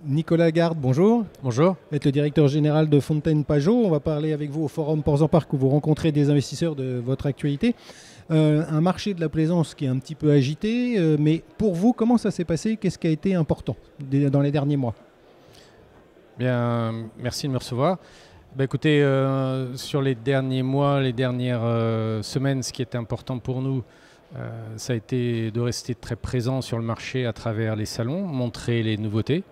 Nicolas Garde, bonjour. Bonjour. Vous êtes le directeur général de Fontaine Pajot. On va parler avec vous au forum Ports en Parc où vous rencontrez des investisseurs de votre actualité. Un marché de la plaisance qui est un petit peu agité, mais pour vous, comment ça s'est passé? Qu'est-ce qui a été important dans les derniers mois? Bien, merci de me recevoir. Écoutez, sur les derniers mois, les dernières semaines, ce qui était important pour nous, ça a été de rester très présent sur le marché à travers les salons, montrer les nouveautés.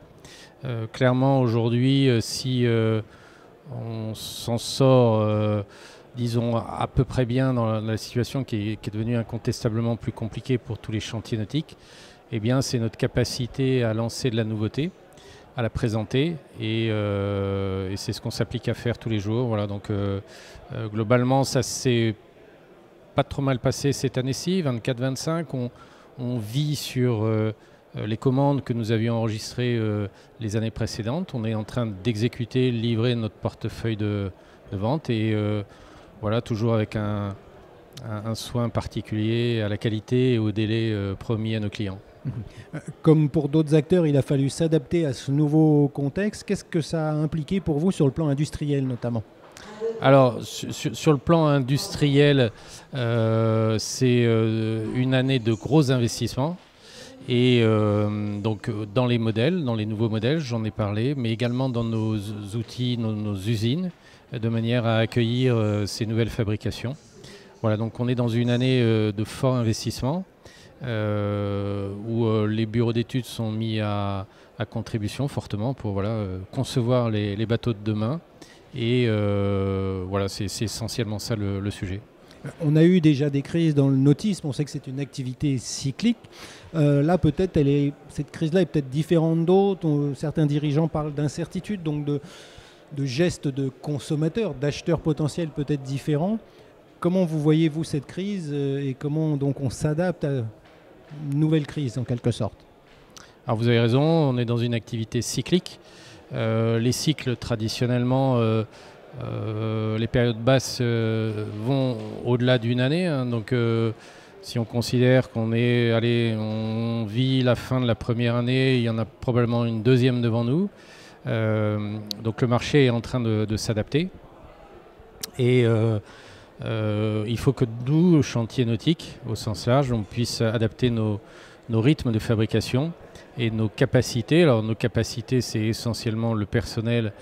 Clairement, aujourd'hui, si on s'en sort, disons, à peu près bien dans la situation qui est devenue incontestablement plus compliquée pour tous les chantiers nautiques, eh bien, c'est notre capacité à lancer de la nouveauté, à la présenter, et c'est ce qu'on s'applique à faire tous les jours. Voilà, donc, globalement, ça s'est pas trop mal passé cette année-ci, 24-25. On vit sur les commandes que nous avions enregistrées les années précédentes. On est en train d'exécuter, livrer notre portefeuille de vente et voilà, toujours avec un soin particulier à la qualité et au délai promis à nos clients. Comme pour d'autres acteurs, il a fallu s'adapter à ce nouveau contexte. Qu'est-ce que ça a impliqué pour vous sur le plan industriel notamment? Alors, sur le plan industriel, c'est une année de gros investissements. Et donc dans les modèles, dans les nouveaux modèles, j'en ai parlé, mais également dans nos outils, nos usines, de manière à accueillir ces nouvelles fabrications. Voilà, donc on est dans une année de fort investissement où les bureaux d'études sont mis à contribution fortement pour concevoir les bateaux de demain. Et voilà, c'est essentiellement ça le sujet. On a eu déjà des crises dans le nautisme, on sait que c'est une activité cyclique. Là, peut-être, cette crise-là est peut-être différente d'autres. Certains dirigeants parlent d'incertitude, donc de gestes de consommateurs, d'acheteurs potentiels peut-être différents. Comment vous voyez-vous cette crise et comment donc on s'adapte à une nouvelle crise en quelque sorte? Alors vous avez raison, on est dans une activité cyclique. Les cycles traditionnellement, les périodes basses vont au-delà d'une année. Donc si on considère on vit la fin de la première année, il y en a probablement une deuxième devant nous. Donc le marché est en train de s'adapter. Et il faut que nous, chantiers nautiques, au sens large, on puisse adapter nos rythmes de fabrication et nos capacités. Alors nos capacités, c'est essentiellement le personnel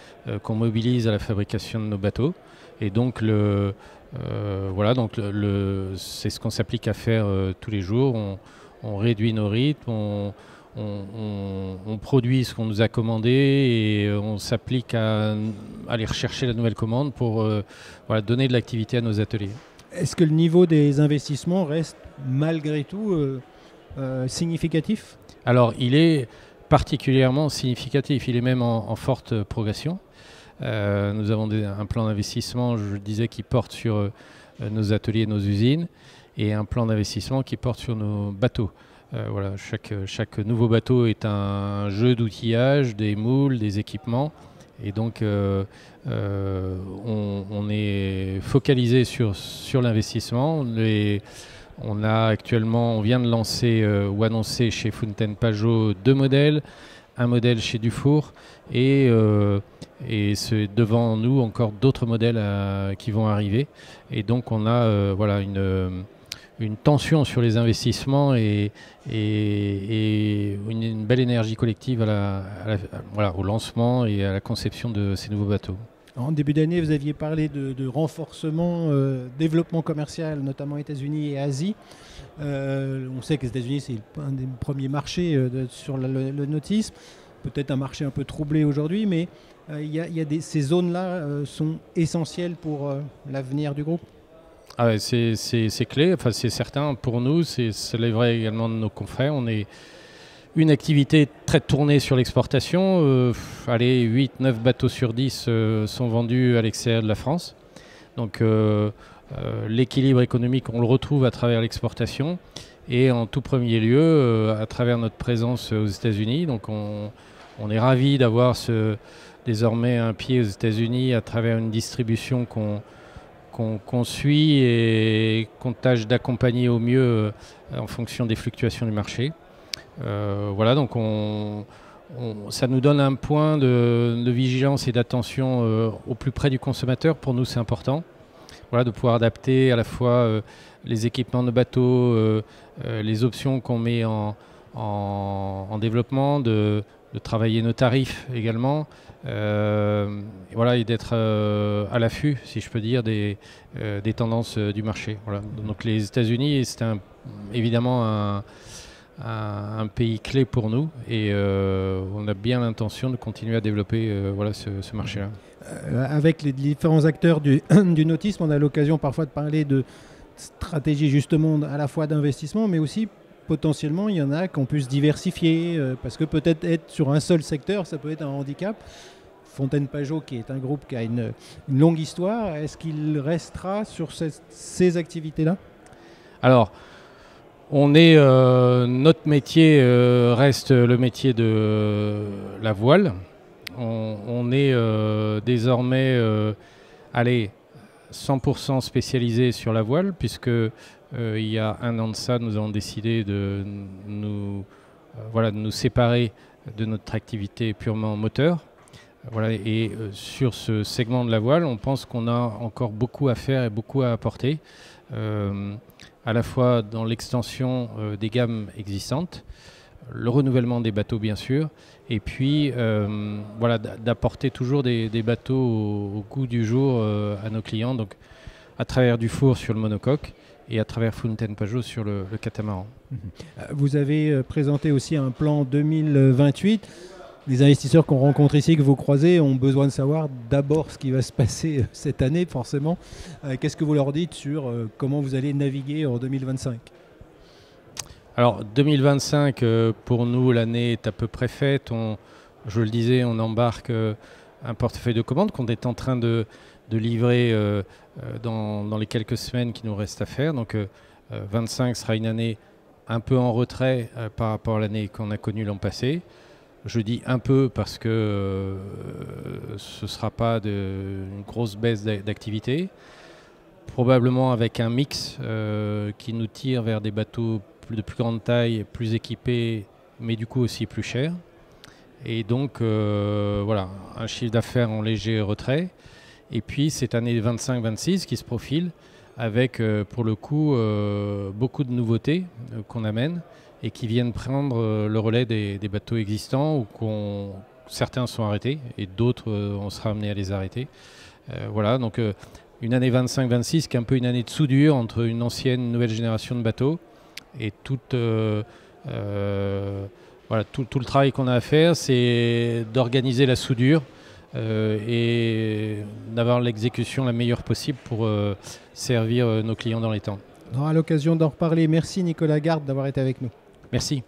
qu'on mobilise à la fabrication de nos bateaux. Et donc c'est ce qu'on s'applique à faire tous les jours. On réduit nos rythmes, on produit ce qu'on nous a commandé et on s'applique à aller rechercher la nouvelle commande pour donner de l'activité à nos ateliers. Est-ce que le niveau des investissements reste malgré tout significatif? Alors, il est particulièrement significatif. Il est même en forte progression. Nous avons un plan d'investissement, je disais, qui porte sur nos ateliers, nos usines, et un plan d'investissement qui porte sur nos bateaux. Voilà, chaque nouveau bateau est un jeu d'outillage, des moules, des équipements. Et donc, on est focalisé sur l'investissement. On vient de lancer ou annoncer chez Fontaine Pajot 2 modèles, un modèle chez Dufour et c'est devant nous encore d'autres modèles qui vont arriver. Et donc on a une tension sur les investissements et une belle énergie collective au lancement et à la conception de ces nouveaux bateaux. En début d'année, vous aviez parlé de renforcement, développement commercial, notamment États-Unis et Asie. On sait que les États-Unis, c'est un des premiers marchés sur le nautisme. Peut-être un marché un peu troublé aujourd'hui, mais ces zones-là sont essentielles pour l'avenir du groupe. Ah ouais, c'est clé, enfin, c'est certain pour nous, c'est vrai également de nos confrères. On est une activité très tournée sur l'exportation. 8-9 bateaux sur 10 sont vendus à l'extérieur de la France. Donc l'équilibre économique, on le retrouve à travers l'exportation et en tout premier lieu à travers notre présence aux États-Unis. Donc on est ravis d'avoir désormais un pied aux États-Unis à travers une distribution qu'on suit et qu'on tâche d'accompagner au mieux en fonction des fluctuations du marché. Donc ça nous donne un point de vigilance et d'attention au plus près du consommateur. Pour nous, c'est important. Voilà, de pouvoir adapter à la fois les équipements de bateau, les options qu'on met en développement, de travailler nos tarifs également, voilà, et d'être à l'affût, si je peux dire, des tendances du marché. Voilà. Donc les États-Unis, c'est évidemment un pays clé pour nous, et on a bien l'intention de continuer à développer voilà, ce marché-là. Avec les différents acteurs du nautisme, on a l'occasion parfois de parler de stratégie justement à la fois d'investissement, mais aussi potentiellement il y en a qu'on puisse diversifier, parce que peut-être être sur un seul secteur, ça peut être un handicap. Fontaine-Pajot, qui est un groupe qui a une longue histoire, est-ce qu'il restera sur ces activités-là? Alors, notre métier reste le métier de la voile. On est désormais 100% spécialisé sur la voile, puisque il y a un an de ça, nous avons décidé de nous séparer de notre activité purement moteur. Voilà, et sur ce segment de la voile, on pense qu'on a encore beaucoup à faire et beaucoup à apporter, à la fois dans l'extension des gammes existantes, le renouvellement des bateaux bien sûr, et puis voilà, d'apporter toujours des bateaux au goût du jour à nos clients, donc à travers Dufour sur le monocoque et à travers Fontaine-Pajot sur le catamaran. Vous avez présenté aussi un plan 2028. Les investisseurs qu'on rencontre ici, que vous croisez, ont besoin de savoir d'abord ce qui va se passer cette année, forcément. Qu'est-ce que vous leur dites sur comment vous allez naviguer en 2025 ? Alors 2025, pour nous, l'année est à peu près faite. Je le disais, on embarque un portefeuille de commandes qu'on est en train de livrer dans les quelques semaines qui nous restent à faire. Donc 25 sera une année un peu en retrait par rapport à l'année qu'on a connue l'an passé. Je dis un peu parce que ce ne sera pas une grosse baisse d'activité. Probablement avec un mix qui nous tire vers des bateaux de plus grande taille, plus équipés, mais du coup aussi plus chers. Et donc, voilà, un chiffre d'affaires en léger retrait. Et puis, cette année 25-26 qui se profile avec, pour le coup, beaucoup de nouveautés qu'on amène et qui viennent prendre le relais des bateaux existants, ou certains sont arrêtés et d'autres, on sera amené à les arrêter. Voilà, donc une année 25-26 qui est un peu une année de soudure entre une ancienne et une nouvelle génération de bateaux. Et tout le travail qu'on a à faire, c'est d'organiser la soudure et d'avoir l'exécution la meilleure possible pour servir nos clients dans les temps. On aura l'occasion d'en reparler. Merci Nicolas Garde d'avoir été avec nous. Merci.